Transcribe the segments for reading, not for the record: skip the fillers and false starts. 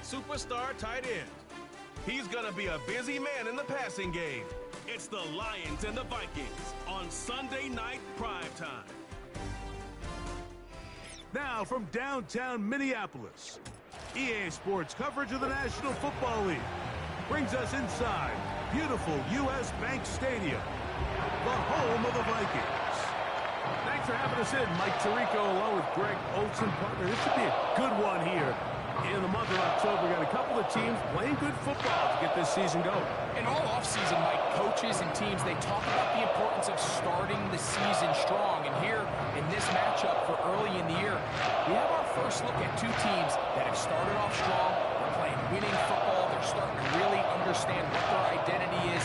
superstar tight end. He's gonna be a busy man in the passing game. It's the Lions and the Vikings on Sunday night primetime. Now from downtown Minneapolis, EA Sports coverage of the National Football League brings us inside beautiful U.S. Bank Stadium, the home of the Vikings. Thanks for having us in, Mike Tirico, along with Greg Olson, partner. This should be a good one here in the month of October. We got a couple of teams playing good football to get this season going. And all offseason, Mike, coaches and teams, they talk about the importance of starting the season strong. And here in this matchup for early in the year, we have our first look at two teams that have started off strong. They're playing winning football. They're starting to really understand what their identity is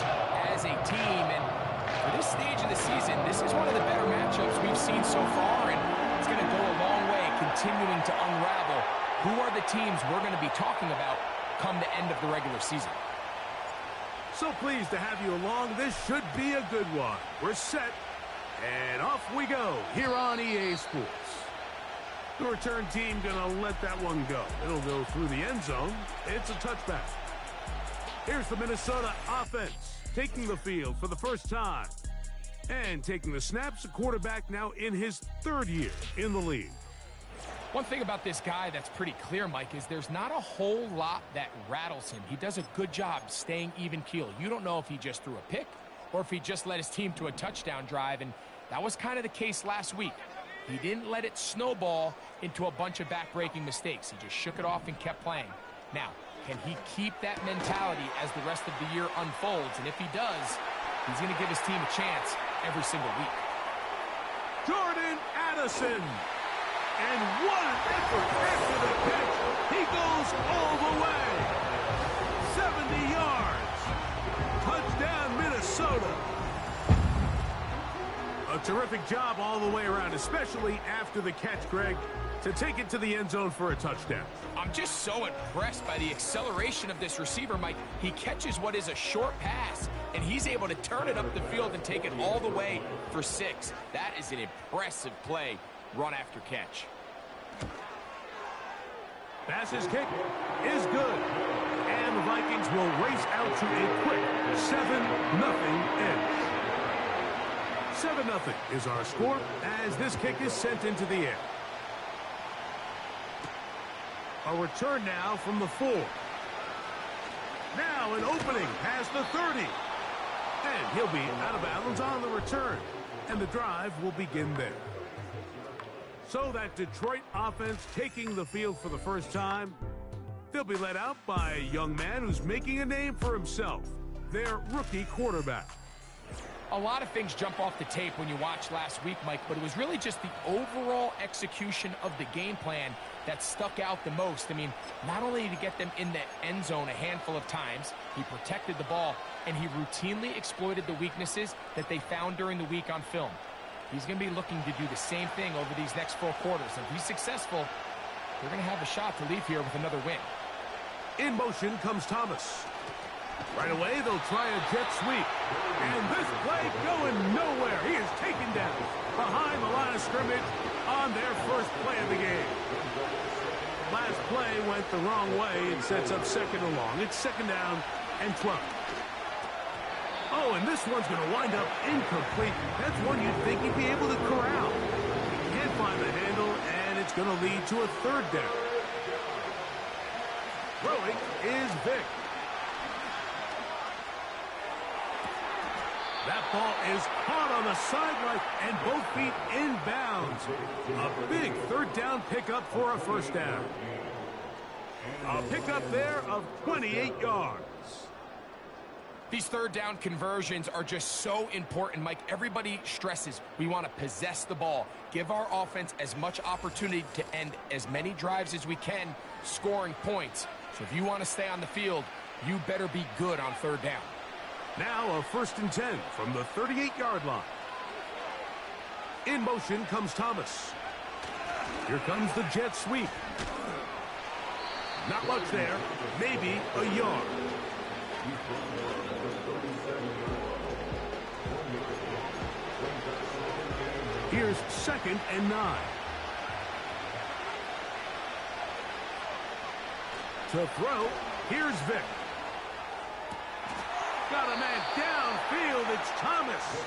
as a team. And for this stage of the season, this is one of the better matchups we've seen so far. And it's going to go a long way continuing to unravel who are the teams we're going to be talking about come the end of the regular season. So pleased to have you along. This should be a good one. We're set, and off we go here on EA Sports. The return team going to let that one go. It'll go through the end zone. It's a touchback. Here's the Minnesota offense taking the field for the first time. And taking the snaps, a quarterback now in his third year in the league. One thing about this guy that's pretty clear, Mike, is there's not a whole lot that rattles him. He does a good job staying even-keeled. You don't know if he just threw a pick or if he just led his team to a touchdown drive, and that was kind of the case last week. He didn't let it snowball into a bunch of back-breaking mistakes. He just shook it off and kept playing. Now, can he keep that mentality as the rest of the year unfolds? And if he does, he's going to give his team a chance every single week. Jordan Addison. And what an effort after the catch. He goes all the way. 70 yards. Touchdown, Minnesota. A terrific job all the way around, especially after the catch, Greg, to take it to the end zone for a touchdown. I'm just so impressed by the acceleration of this receiver, Mike. He catches what is a short pass, and he's able to turn it up the field and take it all the way for 6. That is an impressive play. Run after catch. Pass's kick is good. And the Vikings will race out to a quick 7-0 edge. 7-0 is our score as this kick is sent into the air. A return now from the 4. Now an opening past the 30. And he'll be out of bounds on the return. And the drive will begin there. So that Detroit offense taking the field for the first time, they'll be led out by a young man who's making a name for himself, their rookie quarterback. A lot of things jump off the tape when you watch last week, Mike, but it was really just the overall execution of the game plan that stuck out the most. I mean, not only did he get them in the end zone a handful of times, he protected the ball, and he routinely exploited the weaknesses that they found during the week on film. He's going to be looking to do the same thing over these next 4 quarters. If he's successful, they're going to have a shot to leave here with another win. In motion comes Thomas. Right away, they'll try a jet sweep. And this play going nowhere. He is taken down behind the line of scrimmage on their first play of the game. Last play went the wrong way and sets up second and long. It's 2nd down and 12. Oh, and this one's going to wind up incomplete. That's one you'd think he'd be able to corral. He can't find the handle, and it's going to lead to a 3rd down. Throwing is Vick. That ball is caught on the sideline, and both feet inbounds. A big 3rd down pickup for a 1st down. A pickup there of 28 yards. These 3rd down conversions are just so important, Mike. Everybody stresses we want to possess the ball, give our offense as much opportunity to end as many drives as we can, scoring points. So if you want to stay on the field, you better be good on 3rd down. Now a 1st and 10 from the 38-yard line. In motion comes Thomas. Here comes the jet sweep. Not much there, maybe a yard. Here's 2nd and 9. To throw, here's Vic. Got a man downfield, it's Thomas.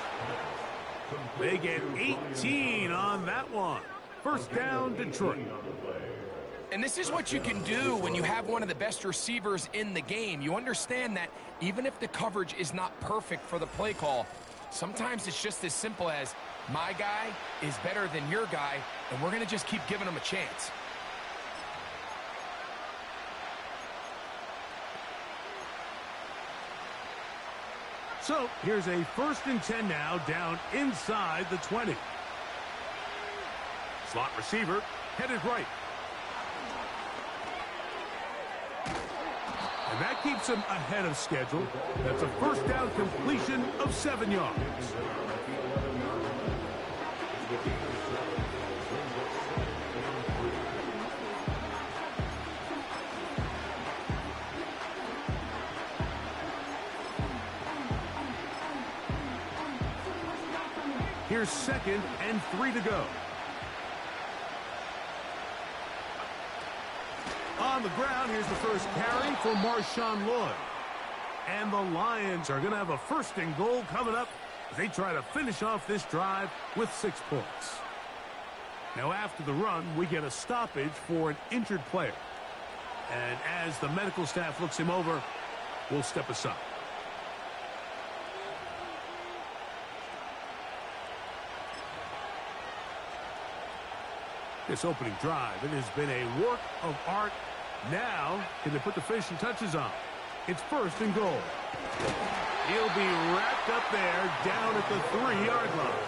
They get 18 on that one. First down, Detroit. And this is what you can do when you have one of the best receivers in the game. You understand that even if the coverage is not perfect for the play call, sometimes it's just as simple as my guy is better than your guy, and we're going to just keep giving him a chance. So here's a 1st and 10 now, down inside the 20. Slot receiver headed right. And that keeps him ahead of schedule. That's a first down completion of 7 yards. Here's 2nd and 3 to go. On the ground, here's the first carry for Marshawn Lloyd. And the Lions are going to have a 1st and goal coming up as they try to finish off this drive with 6 points. Now after the run, we get a stoppage for an injured player. And as the medical staff looks him over, we'll step aside. This opening drive, it has been a work of art. Now, can they put the finishing touches on? It's 1st and goal. He'll be wrapped up there down at the 3-yard line.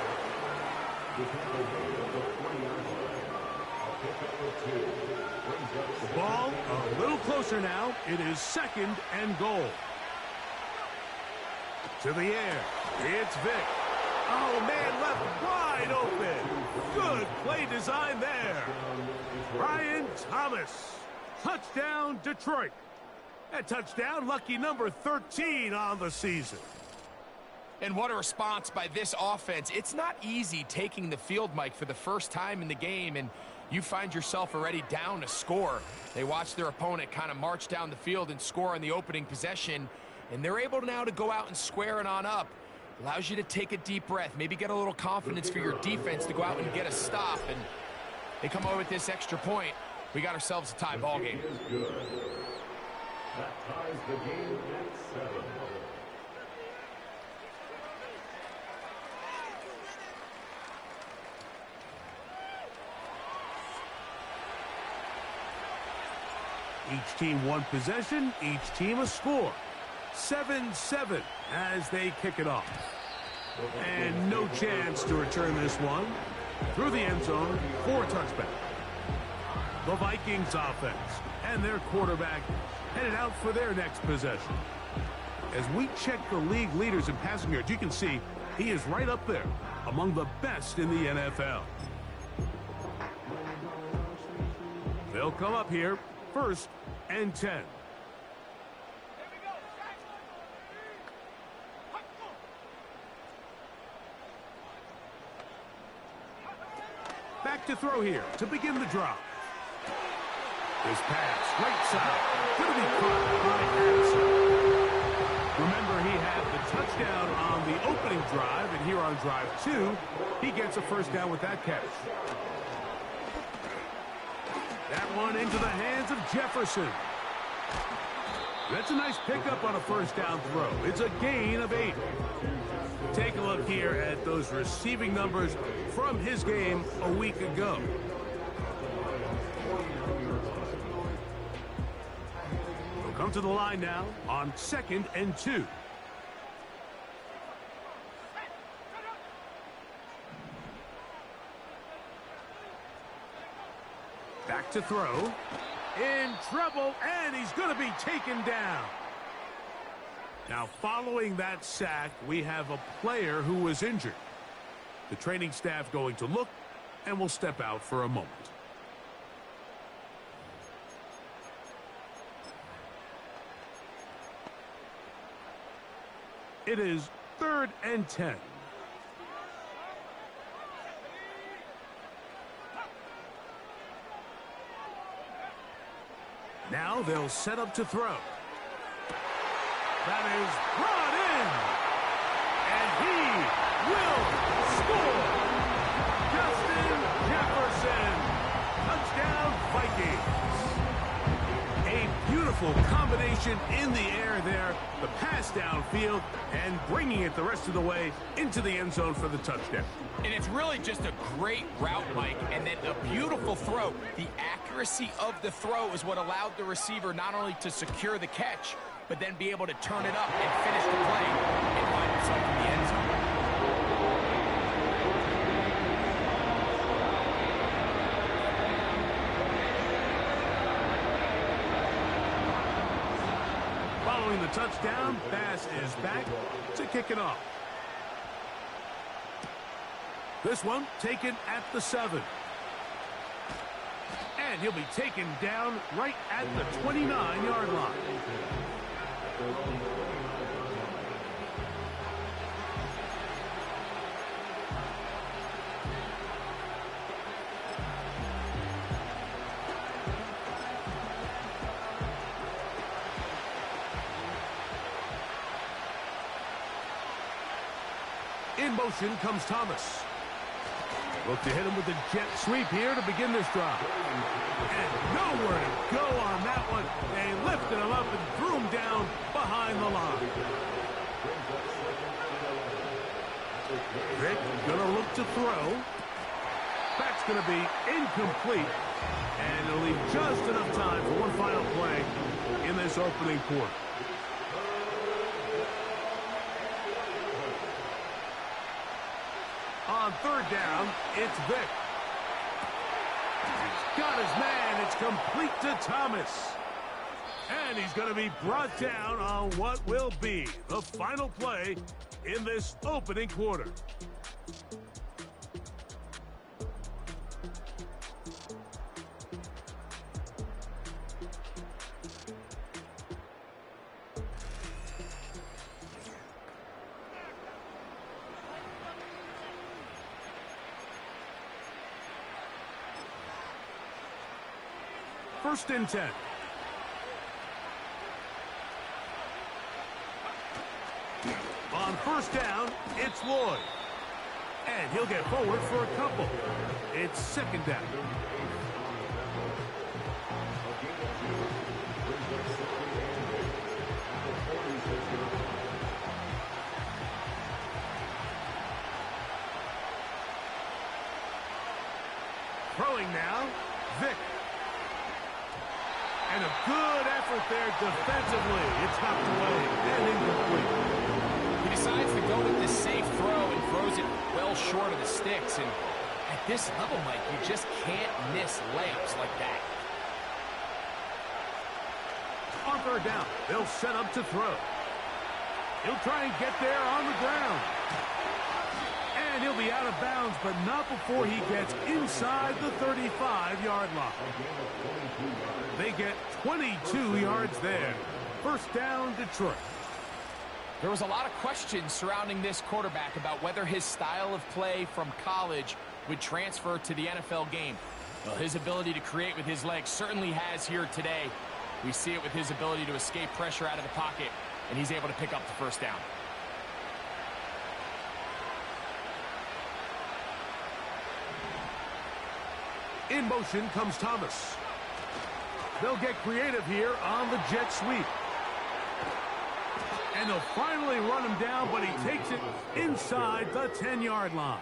The ball a little closer now. It is 2nd and goal. To the air. It's Vic. Oh, man, left wide open. Good play design there. Brian Thomas. Touchdown, Detroit. That touchdown, lucky number 13 on the season. And what a response by this offense. It's not easy taking the field, Mike, for the first time in the game, and you find yourself already down a score. They watch their opponent kind of march down the field and score on the opening possession, and they're able now to go out and square it on up. Allows you to take a deep breath, maybe get a little confidence for your defense to go out and get a stop, and they come away with this extra point. We got ourselves a tie ball game. That ties the game at 7. Each team one possession, each team a score. 7-7 as they kick it off. And no chance to return this one. Through the end zone for a touchback. The Vikings offense and their quarterback headed out for their next possession. As we check the league leaders in passing yards, you can see he is right up there among the best in the NFL. They'll come up here, 1st and 10. Back to throw here to begin the drive. This pass, right side, going to be caught by Harrison. Remember, he had the touchdown on the opening drive, and here on drive 2, he gets a 1st down with that catch. That one into the hands of Jefferson. That's a nice pickup on a 1st down throw. It's a gain of 8. Take a look here at those receiving numbers from his game a week ago. We'll come to the line now on 2nd and 2. Back to throw. In trouble, and he's going to be taken down. Now, following that sack, we have a player who was injured. The training staff going to look, and will step out for a moment. It is 3rd and 10. Now now they'll set up to throw. That is brought in. And he will score. Justin Jefferson. Touchdown, Vikings. A beautiful combination in the air there. The pass downfield and bringing it the rest of the way into the end zone for the touchdown. And it's really just a great route, Mike, and then a beautiful throw. The accuracy of the throw is what allowed the receiver not only to secure the catch, but then be able to turn it up and finish the play and find himself in the end zone. Following the touchdown, Bass is back to kick it off. This one taken at the 7. And he'll be taken down right at the 29-yard line. In motion comes Thomas. Look to hit him with a jet sweep here to begin this drive. And nowhere to go on that one. They lifted him up and threw him down behind the line. Vick gonna look to throw. That's gonna be incomplete. And it'll leave just enough time for one final play in this opening quarter. On third down, it's Vick. He's got his man. It's complete to Thomas. And he's going to be brought down on what will be the final play in this opening quarter. First and 10. On first down, it's Lloyd. And he'll get forward for a couple. It's second down. Throwing now, Vick. And a good effort there defensively. It's knocked away and incomplete. He decides to go with this safe throw and throws it well short of the sticks. And at this level, Mike, you just can't miss layups like that. On third down, they'll set up to throw. He'll try and get there on the ground. And he'll be out of bounds, but not before he gets inside the 35-yard line. They get 22 yards there. First down, Detroit. There was a lot of questions surrounding this quarterback about whether his style of play from college would transfer to the NFL game. Well, his ability to create with his legs certainly has here today. We see it with his ability to escape pressure out of the pocket, and he's able to pick up the first down. In motion comes Thomas. They'll get creative here on the jet sweep. And they'll finally run him down, but he takes it inside the 10-yard line.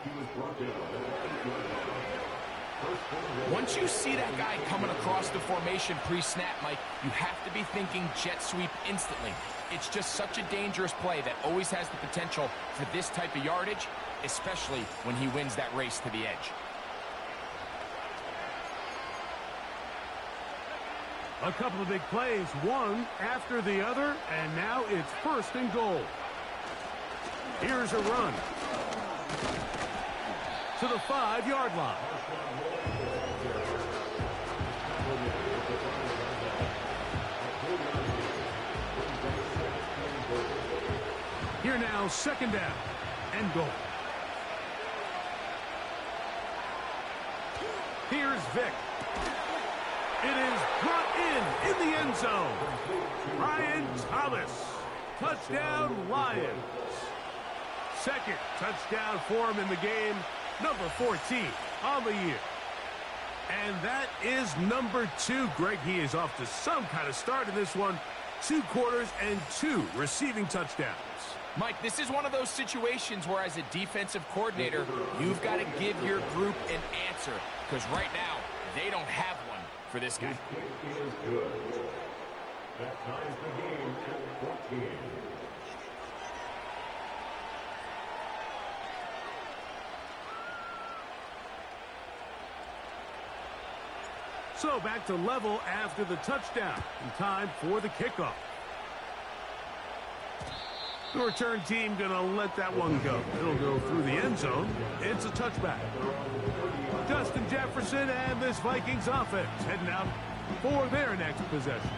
Once you see that guy coming across the formation pre-snap, Mike, you have to be thinking jet sweep instantly. It's just such a dangerous play that always has the potential for this type of yardage, especially when he wins that race to the edge. A couple of big plays, one after the other, and now it's first and goal. Here's a run to the 5-yard line. Here now, second down and goal. Here's Vick. It is brought in the end zone. Brian Thomas. Touchdown, Lions. Second touchdown for him in the game. Number 14 on the year. And that is number 2. Greg, he is off to some kind of start in this one. 2 quarters and 2 receiving touchdowns. Mike, this is one of those situations where as a defensive coordinator, you've got to give your group an answer. Because right now, they don't have one for this guy. Kick is good. That ties the game at 14. So back to level after the touchdown. And time for the kickoff. The return team going to let that one go. It'll go through the end zone. It's a touchback. Justin Jefferson and this Vikings offense heading out for their next possession.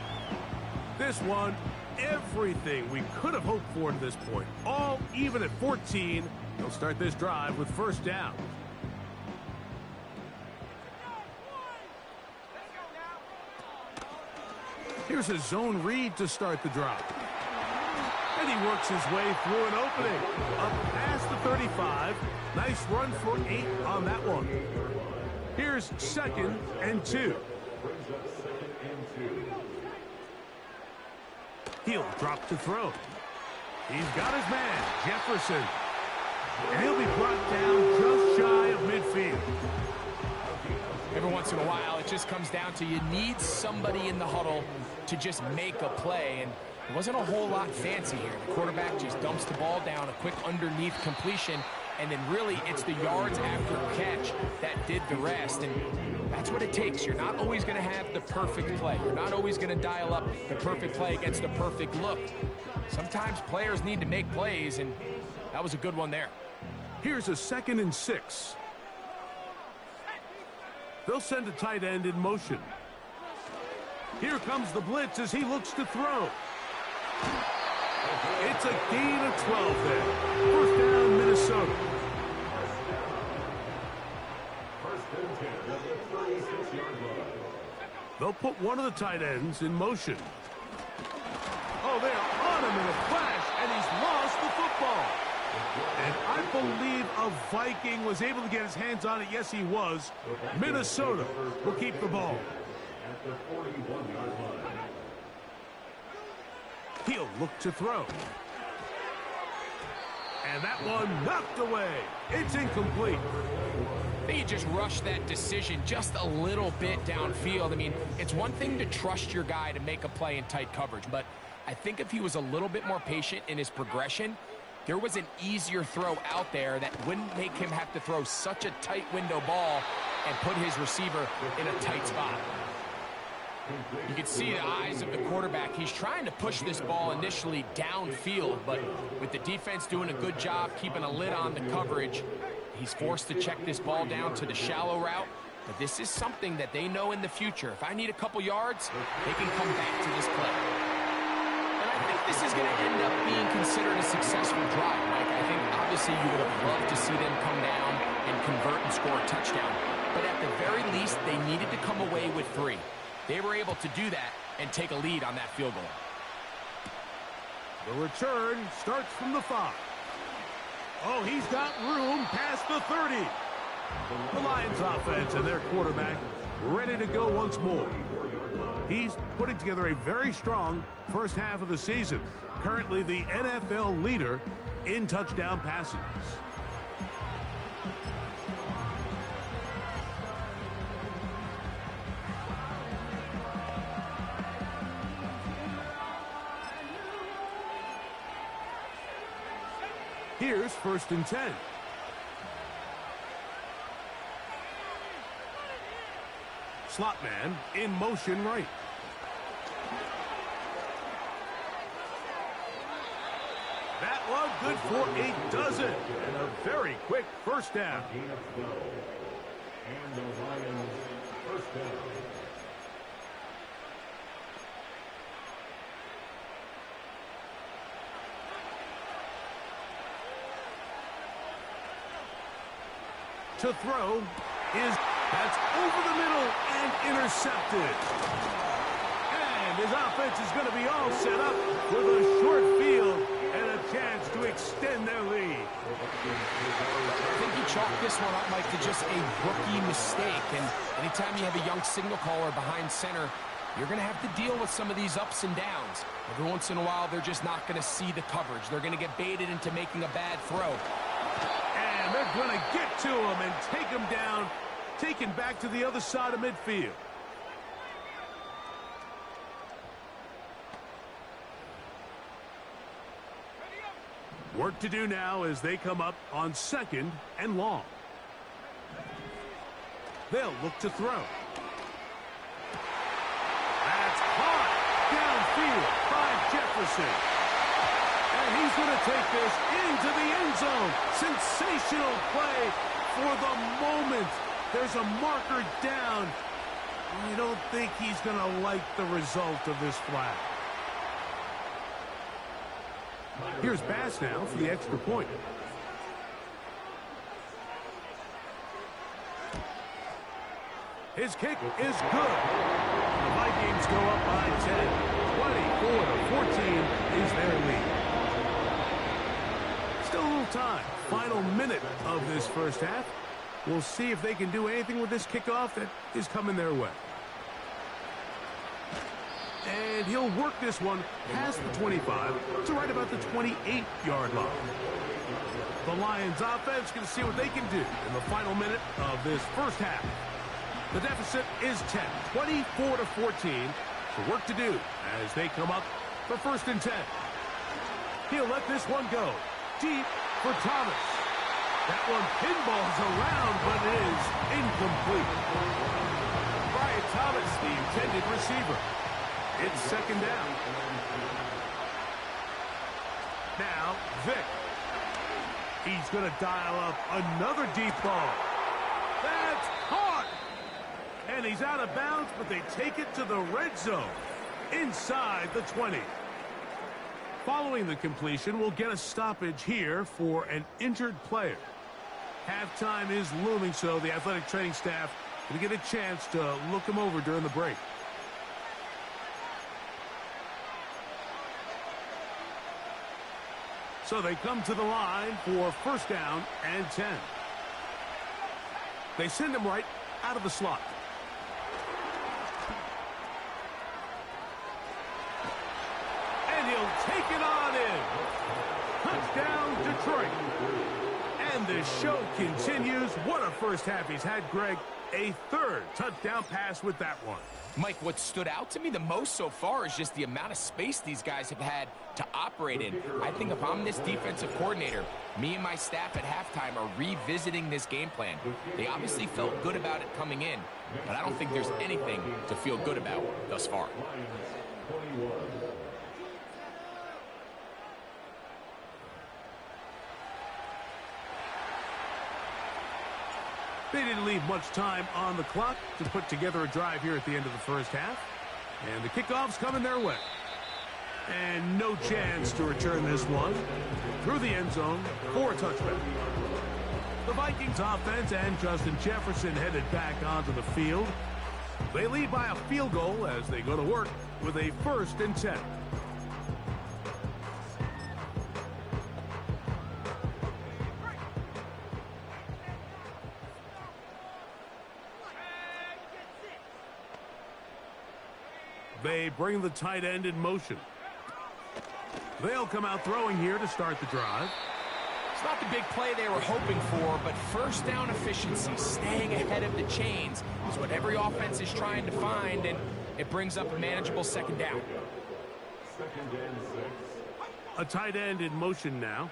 This one, everything we could have hoped for to this point. All even at 14. They'll start this drive with first down. Here's a zone read to start the drive. And he works his way through an opening. Up past the 35. Nice run for 8 on that one. Here's 2nd and 2. He'll drop to throw. He's got his man, Jefferson. And he'll be brought down just shy of midfield. Every once in a while, it just comes down to you need somebody in the huddle to just make a play. And it wasn't a whole lot fancy here. The quarterback just dumps the ball down, a quick underneath completion, and then really it's the yards after catch that did the rest. And that's what it takes. You're not always going to have the perfect play. You're not always going to dial up the perfect play against the perfect look. Sometimes players need to make plays, and that was a good one there. Here's a 2nd and 6. They'll send a tight end in motion. Here comes the blitz as he looks to throw. It's a gain of 12 there. First down, Minnesota. First and 10 at the 36-yard line. They'll put one of the tight ends in motion. Oh, they are on him in a flash, and he's lost the football. And I believe a Viking was able to get his hands on it. Yes, he was. Minnesota will keep the ball. At the 41-yard line. He'll look to throw. And that one knocked away. It's incomplete. He just rushed that decision just a little bit downfield. I mean, it's one thing to trust your guy to make a play in tight coverage, but I think if he was a little bit more patient in his progression, there was an easier throw out there that wouldn't make him have to throw such a tight window ball and put his receiver in a tight spot. You can see the eyes of the quarterback. He's trying to push this ball initially downfield, but with the defense doing a good job keeping a lid on the coverage, he's forced to check this ball down to the shallow route. But this is something that they know in the future. If I need a couple yards, they can come back to this play. And I think this is going to end up being considered a successful drive, Mike. I think obviously you would have loved to see them come down and convert and score a touchdown. But at the very least, they needed to come away with 3. They were able to do that and take a lead on that field goal. The return starts from the 5. Oh, he's got room past the 30. The Lions offense and their quarterback ready to go once more. He's putting together a very strong first half of the season. Currently the NFL leader in touchdown passes. Here's 1st and 10. Slot man in motion right. That one good for a dozen. And a very quick first down. Gain of 12. And the Lions first down. To throw is, that's over the middle and intercepted. his offense is going to be all set up with a short field and a chance to extend their lead. I think he chalked this one up, Mike, to just a rookie mistake. And anytime you have a young signal caller behind center, you're going to have to deal with some of these ups and downs. Every once in a while, they're just not going to see the coverage. They're going to get baited into making a bad throw. And they're going to get to him and take him down, taken back to the other side of midfield. Work to do now as they come up on 2nd and long. They'll look to throw. That's caught downfield by Jefferson. And he's going to take this into the end zone. Sensational play for the moment. There's a marker down. I don't think he's going to like the result of this flag. Here's Bass now for the extra point. His kick is good. The Vikings go up by 10. 24-14 is their lead. Still a little time. Final minute of this first half. We'll see if they can do anything with this kickoff that is coming their way. And he'll work this one past the 25 to right about the 28-yard line. The Lions offense going to see what they can do in the final minute of this first half. The deficit is 10, 24-14. The work to do as they come up for 1st and 10. He'll let this one go deep for Thomas. That one pinballs around, but it is incomplete. Brian Thomas, the intended receiver. It's 2nd down. Now, Vic. He's going to dial up another deep ball. That's caught! And he's out of bounds, but they take it to the red zone. Inside the 20. Following the completion, we'll get a stoppage here for an injured player. Halftime is looming, so the athletic training staff will get a chance to look him over during the break. So they come to the line for 1st down and 10. They send him right out of the slot. And he'll take it on in. Touchdown, Detroit. And the show continues. What a first half he's had, Greg. A 3rd touchdown pass with that one. Mike, what stood out to me the most so far is just the amount of space these guys have had to operate in. I think if I'm this defensive coordinator, me and my staff at halftime are revisiting this game plan. They obviously felt good about it coming in, but I don't think there's anything to feel good about thus far. They didn't leave much time on the clock to put together a drive here at the end of the first half. And the kickoff's coming their way. And no chance to return this one through the end zone for a touchback. The Vikings offense and Justin Jefferson headed back onto the field. They lead by a field goal as they go to work with a 1st and 10. They bring the tight end in motion. They'll come out throwing here to start the drive. It's not the big play they were hoping for, but 1st down efficiency, staying ahead of the chains, is what every offense is trying to find, and it brings up a manageable 2nd down. 2nd and 6. A tight end in motion now.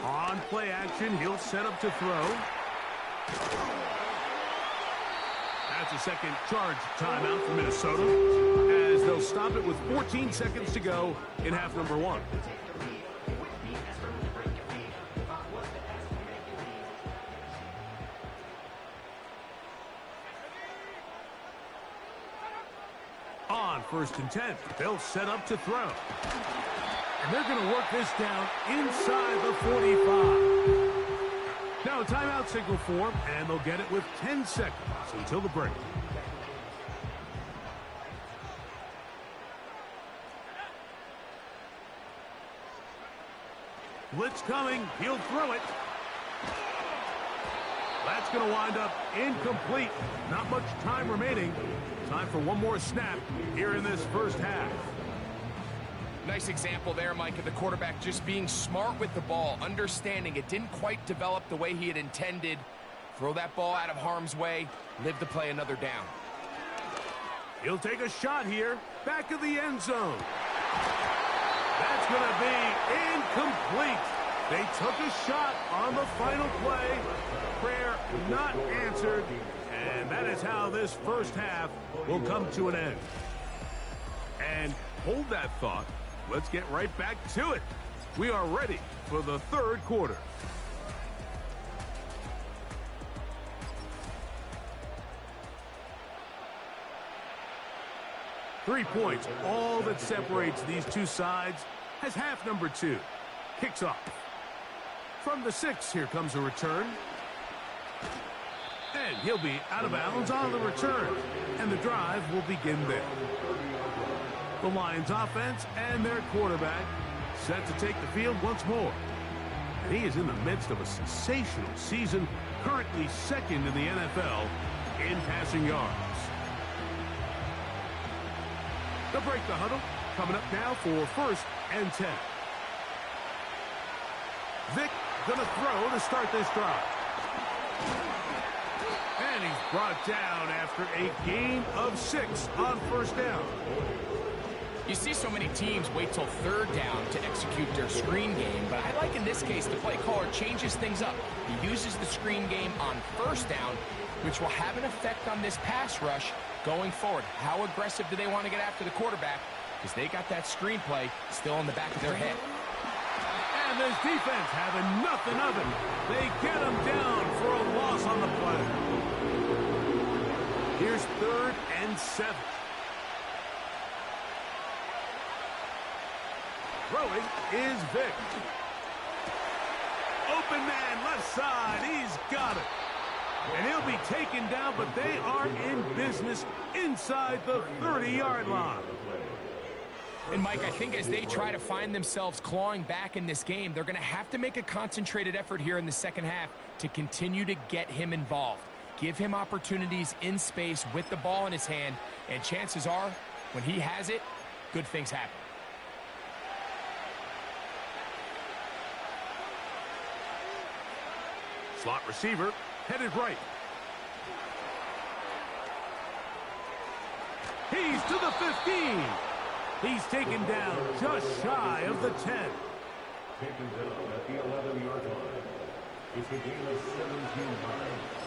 On play action, he'll set up to throw. That's a 2nd charge timeout for Minnesota, as they'll stop it with 14 seconds to go in half number 1. On 1st and 10, they'll set up to throw. And they're going to work this down inside the 45. Now a timeout signal for them, and they'll get it with 10 seconds until the break. Blitz coming. He'll throw it. That's going to wind up incomplete. Not much time remaining. Time for one more snap here in this first half. Nice example there, Mike, of the quarterback just being smart with the ball, understanding it didn't quite develop the way he had intended. Throw that ball out of harm's way, live to play another down. He'll take a shot here, back of the end zone. That's going to be incomplete. They took a shot on the final play. Prayer not answered, and that is how this first half will come to an end. And hold that thought. Let's get right back to it. We are ready for the third quarter. Three points, all that separates these two sides, as half number 2 kicks off. From the 6, here comes a return. And he'll be out of bounds on the return. And the drive will begin there. The Lions offense and their quarterback set to take the field once more. And he is in the midst of a sensational season, currently second in the NFL in passing yards. They'll break the huddle. Coming up now for 1st and 10. Vic gonna throw to start this drive. And he's brought down after a gain of 6 on 1st down. You see so many teams wait till 3rd down to execute their screen game, but I like in this case the play caller changes things up. He uses the screen game on 1st down, which will have an effect on this pass rush going forward. How aggressive do they want to get after the quarterback? Because they got that screenplay still in the back of their head. And this defense having nothing of it. They get him down for a loss on the play. Here's 3rd and 7. Throwing is Vic. Open man, left side. He's got it. And he'll be taken down, but they are in business inside the 30-yard line. And, Mike, I think as they try to find themselves clawing back in this game, they're going to have to make a concentrated effort here in the second half to continue to get him involved. Give him opportunities in space with the ball in his hand, and chances are, when he has it, good things happen. Slot receiver headed right. He's to the 15. He's taken down just shy of the 10. Taken down at the 11-yard line. It's a gain of 17 yards.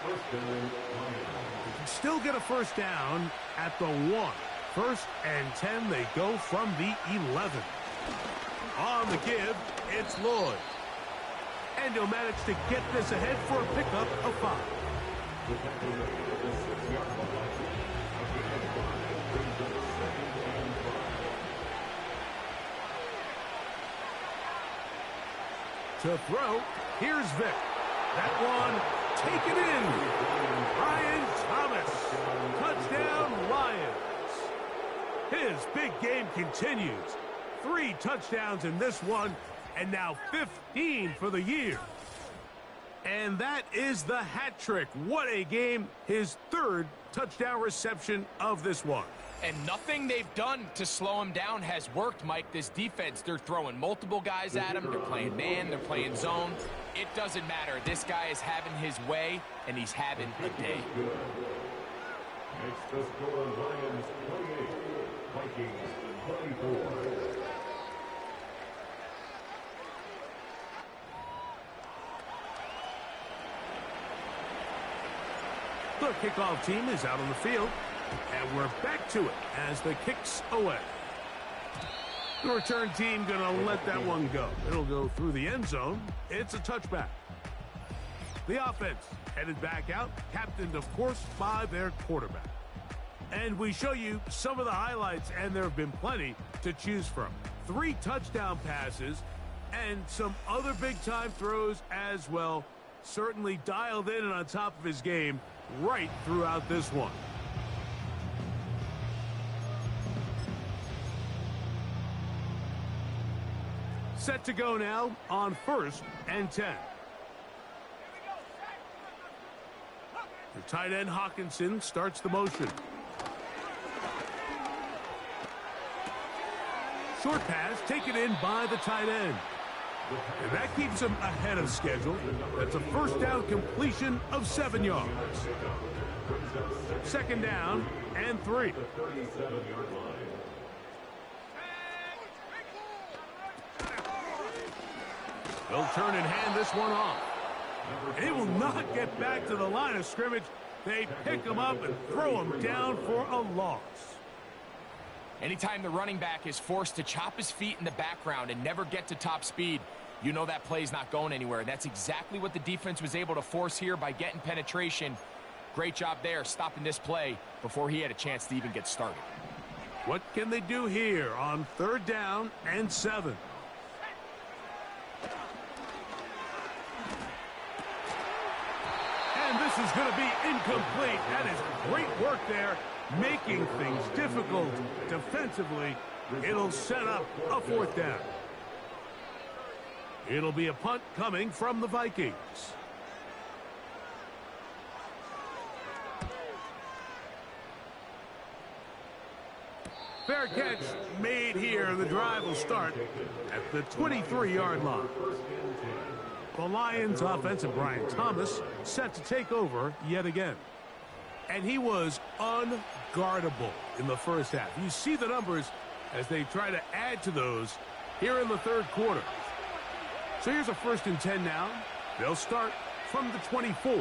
1st down, Lions. Still get a 1st down at the 1. 1st and 10, they go from the 11. On the give, it's Lloyd. And he'll manage to get this ahead for a pickup of 5. The tackle made at the 6-yard line. A gain of 5 brings up 2nd and 5. To throw, here's Vic. That one taken in. Brian Thomas. Touchdown, Lions. His big game continues. 3 touchdowns in this one, and now 15 for the year. And that is the hat trick. What a game. His 3rd touchdown reception of this one. And nothing they've done to slow him down has worked, Mike. This defense, they're throwing multiple guys at him. They're playing man. They're playing zone. It doesn't matter. This guy is having his way, and he's having a day. Next, the score, Lions 28, Vikings 24. The kickoff team is out on the field, and we're back to it as the kick's away. The return team going to let that one go. It'll go through the end zone. It's a touchback. The offense headed back out, captained, of course, by their quarterback. And we show you some of the highlights, and there have been plenty to choose from. 3 touchdown passes and some other big-time throws as well. Certainly dialed in and on top of his game right throughout this one. set to go now on 1st and 10. The tight end Hawkinson starts the motion. Short pass taken in by the tight end. And that keeps him ahead of schedule. That's a first down completion of 7 yards. Second down and 3. They'll turn and hand this one off. They will not get back to the line of scrimmage. They pick him up and throw him down for a loss. Anytime the running back is forced to chop his feet in the background and never get to top speed, you know that play's not going anywhere. That's exactly what the defense was able to force here by getting penetration. Great job there, stopping this play before he had a chance to even get started. What can they do here on 3rd down and 7? And this is going to be incomplete. That is great work there, making things difficult defensively. It'll set up a 4th down. It'll be a punt coming from the Vikings. Fair catch made here. The drive will start at the 23-yard line. The Lions offensive Brian Thomas set to take over yet again. And he was unguardable in the first half. You see the numbers as they try to add to those here in the 3rd quarter. So here's a 1st and 10 now. They'll start from the 24.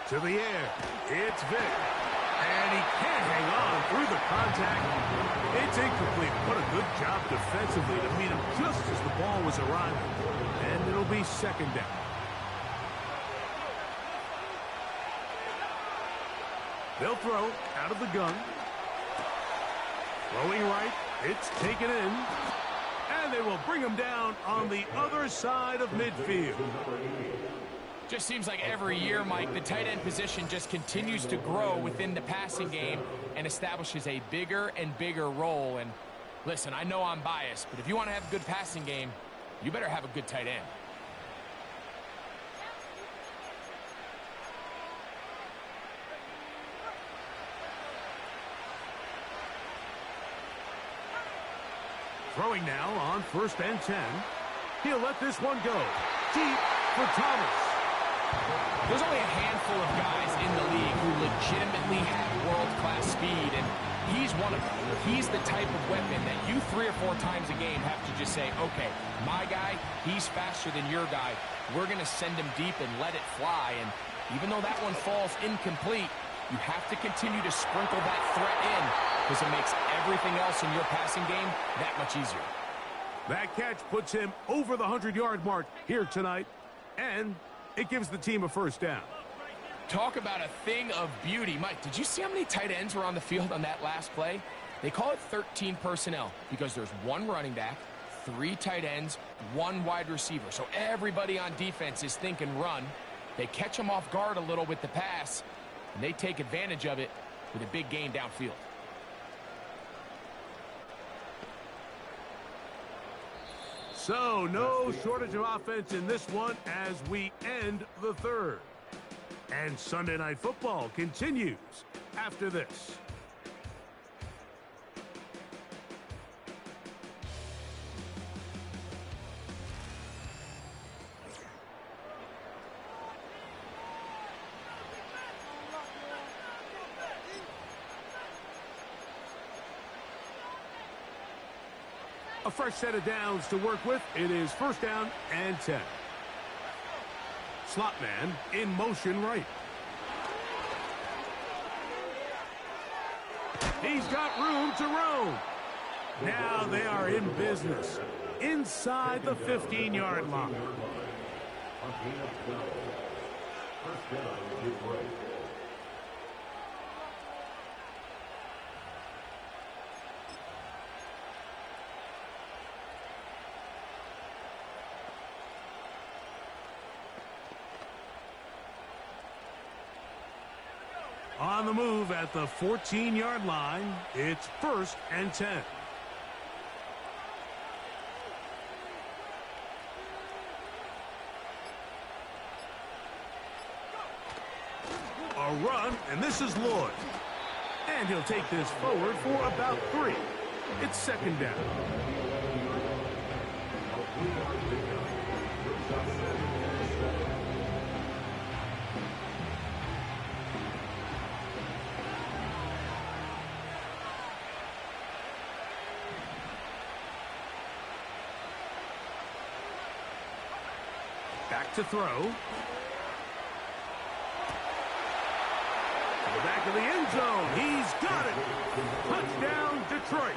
To the air. It's Vick. And he can't hang on through the contact. It's incomplete. What a good job defensively to meet him just as the ball was arriving. And it'll be 2nd down. They'll throw out of the gun. Throwing right. It's taken in. And they will bring him down on the other side of midfield. Just seems like every year, Mike, the tight end position just continues to grow within the passing game and establishes a bigger and bigger role. And listen, I know I'm biased, but if you want to have a good passing game, you better have a good tight end. Throwing now on 1st and 10. He'll let this one go. Deep for Thomas. There's only a handful of guys in the league who legitimately have world-class speed, and he's one of them. He's the type of weapon that you 3 or 4 times a game have to just say, okay, my guy, he's faster than your guy. We're going to send him deep and let it fly, and even though that one falls incomplete, you have to continue to sprinkle that threat in because it makes everything else in your passing game that much easier. That catch puts him over the 100-yard mark here tonight, and it gives the team a 1st down. Talk about a thing of beauty. Mike, did you see how many tight ends were on the field on that last play? They call it 13 personnel because there's 1 running back, 3 tight ends, 1 wide receiver. So everybody on defense is thinking run. They catch them off guard a little with the pass, and they take advantage of it with a big gain downfield. So no shortage of offense in this one as we end the 3rd. And Sunday Night Football continues after this. A fresh set of downs to work with. It is 1st down and 10. Slot man in motion right. He's got room to roam. Now they are in business inside the 15-yard line. On the move at the 14-yard line, it's 1st and 10. A run, and this is Lloyd. And he'll take this forward for about 3. It's second down. Back to throw. To the back of the end zone. He's got it. Touchdown, Detroit.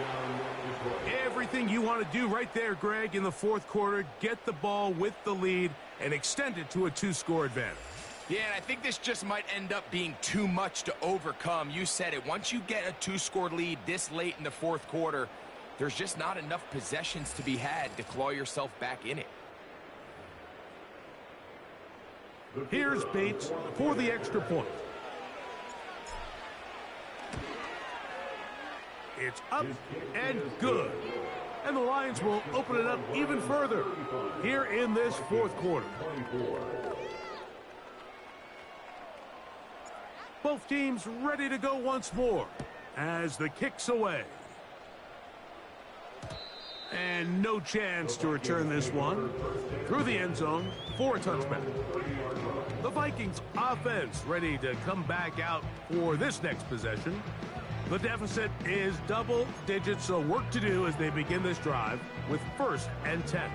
Everything you want to do right there, Greg, in the fourth quarter. Get the ball with the lead and extend it to a 2-score advantage. Yeah, and I think this just might end up being too much to overcome. You said it. Once you get a 2-score lead this late in the fourth quarter, there's just not enough possessions to be had to claw yourself back in it. Here's Bates for the extra point. It's up and good. And the Lions will open it up even further here in this fourth quarter. Both teams ready to go once more as the kick's away. And no chance to return this one through the end zone for a touchback. The Vikings offense ready to come back out for this next possession. The deficit is double digits, so work to do as they begin this drive with 1st and 10.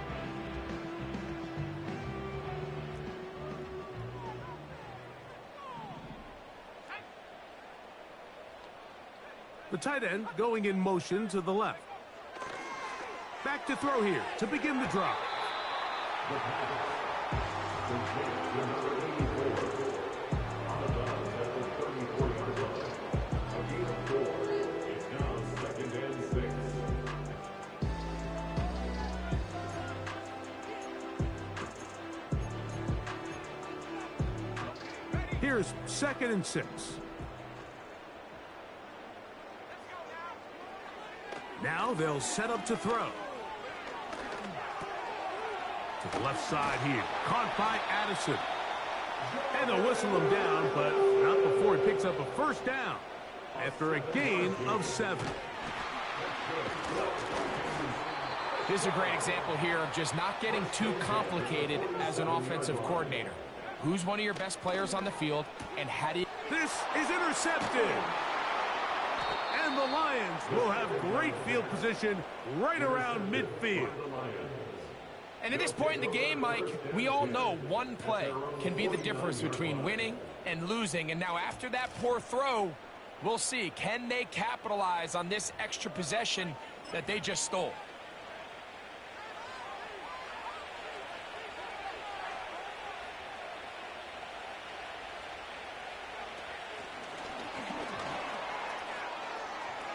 The tight end going in motion to the left. Back to throw here to begin the drive. Here's 2nd and 6. Now they'll set up to throw. To the left side here. Caught by Addison. And they'll whistle him down, but not before he picks up a 1st down after a gain of 7. This is a great example here of just not getting too complicated as an offensive coordinator. Who's one of your best players on the field, and how do you... This is intercepted. And the Lions will have great field position right around midfield. And at this point in the game, Mike, we all know one play can be the difference between winning and losing. And now after that poor throw, we'll see. Can they capitalize on this extra possession that they just stole?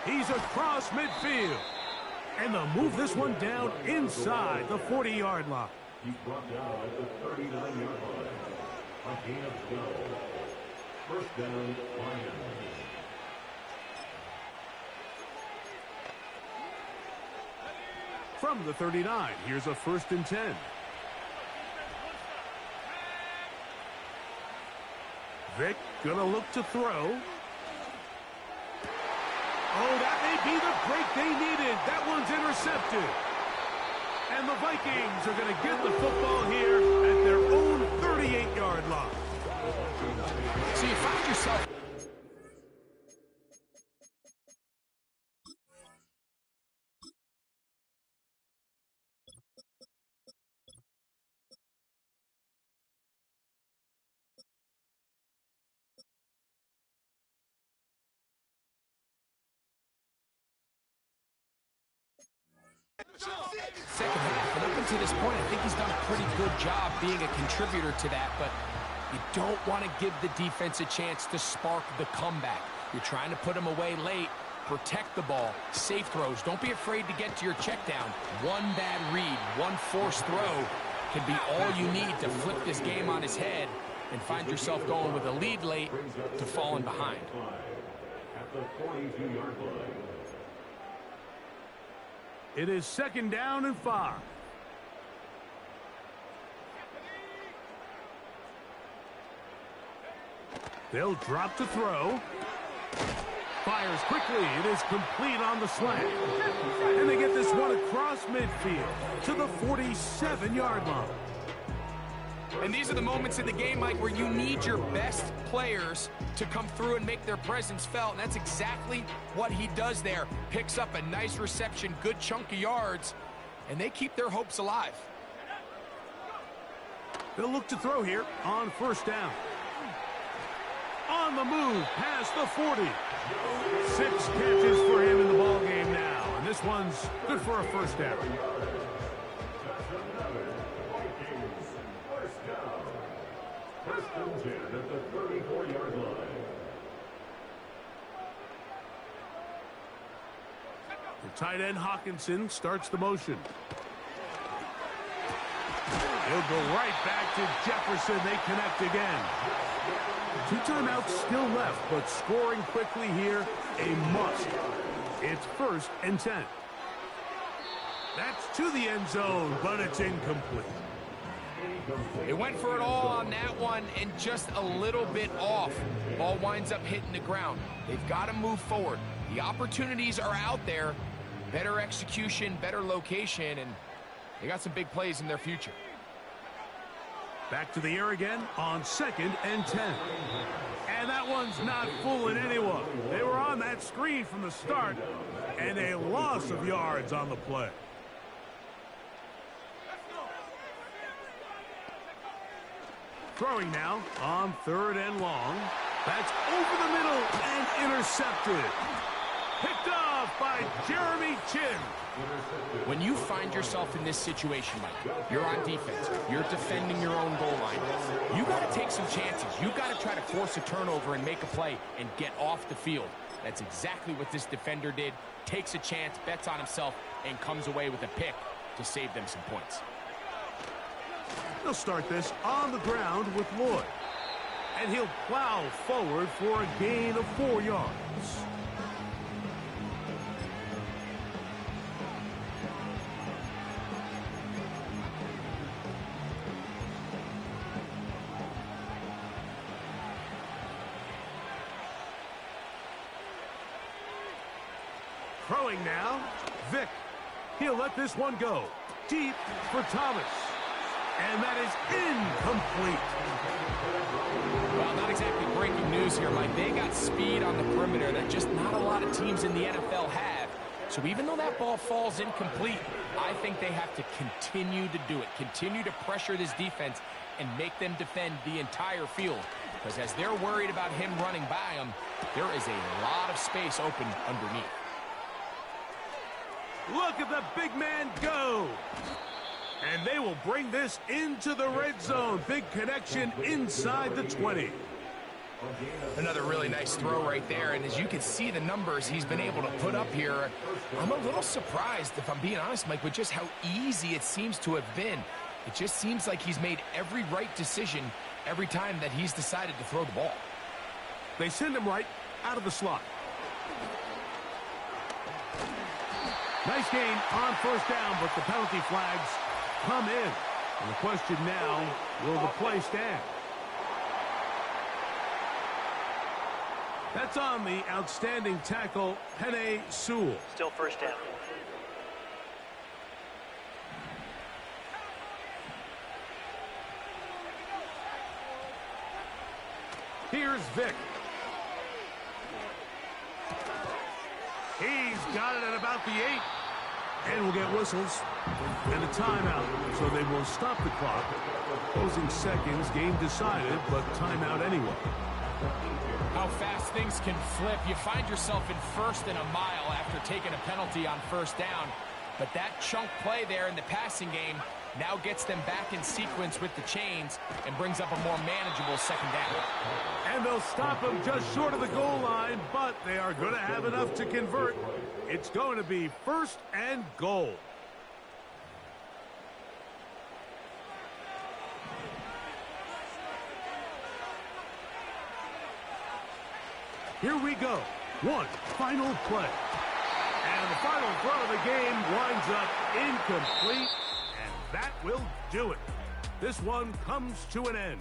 He's across midfield. And they'll move this one down inside the 40-yard line. He's brought down at the 39-yard line. A gain of 12. 1st down, Lions. From the 39, here's a 1st and 10. Vic gonna look to throw. Oh, that may be the break they needed. That one's intercepted. And the Vikings are going to get the football here at their own 38-yard line. So you find yourself... Second half, and up until this point, I think he's done a pretty good job being a contributor to that, but you don't want to give the defense a chance to spark the comeback. You're trying to put him away late, protect the ball, safe throws. Don't be afraid to get to your check down. One bad read, one forced throw can be all you need to flip this game on his head and find yourself going with a lead late to falling behind. At the 42-yard line. It is 2nd down and 5. They'll drop to throw. Fires quickly. It is complete on the slant. And they get this one across midfield to the 47-yard line. And these are the moments in the game, Mike, where you need your best players to come through and make their presence felt. And that's exactly what he does there. Picks up a nice reception, good chunk of yards, and they keep their hopes alive. They'll look to throw here on first down. On the move, past the 40. 6 catches for him in the ball game now. And this one's good for a first down. First and 10 at the 34-yard line. The tight end Hawkinson starts the motion. He'll go right back to Jefferson. They connect again. 2 timeouts still left, but scoring quickly here, a must. It's first and 10. That's to the end zone, but it's incomplete. They went for it all on that one and just a little bit off. Ball winds up hitting the ground. They've got to move forward. The opportunities are out there. Better execution, better location, and they got some big plays in their future. Back to the air again on second and 10. And that one's not fooling anyone. They were on that screen from the start, and a loss of yards on the play. Throwing now on third and long. That's over the middle and intercepted. Picked off by Jeremy Chin. When you find yourself in this situation, Mike, you're on defense, you're defending your own goal line, you got to take some chances. You got to try to force a turnover and make a play and get off the field. That's exactly what this defender did. Takes a chance, bets on himself, and comes away with a pick to save them some points. They'll start this on the ground with Lloyd. And he'll plow forward for a gain of 4 yards. Throwing now, Vick. He'll let this one go. Deep for Thomas. And that is incomplete. Well, not exactly breaking news here, Mike. They got speed on the perimeter that just not a lot of teams in the NFL have. So even though that ball falls incomplete, I think they have to continue to do it. Continue to pressure this defense and make them defend the entire field. Because as they're worried about him running by them, there is a lot of space open underneath. Look at the big man go. And they will bring this into the red zone. Big connection inside the 20. Another really nice throw right there. And as you can see the numbers he's been able to put up here, I'm a little surprised, if I'm being honest, Mike, with just how easy it seems to have been. It just seems like he's made every right decision every time that he's decided to throw the ball. They send him right out of the slot. Nice gain on first down, but the penalty flags come in. And the question now, will the play stand? That's on the outstanding tackle, Penei Sewell. Still first down. Here's Vick. He's got it at about the 8. And we'll get whistles and a timeout. So they will stop the clock. Closing seconds, game decided, but timeout anyway. How fast things can flip. You find yourself in first and a mile after taking a penalty on first down. But that chunk play there in the passing game now gets them back in sequence with the chains and brings up a more manageable second down. And they'll stop them just short of the goal line, but they are going to have enough to convert. It's going to be first and goal. Here we go. One final play. And the final throw of the game winds up incomplete. And that will do it. This one comes to an end.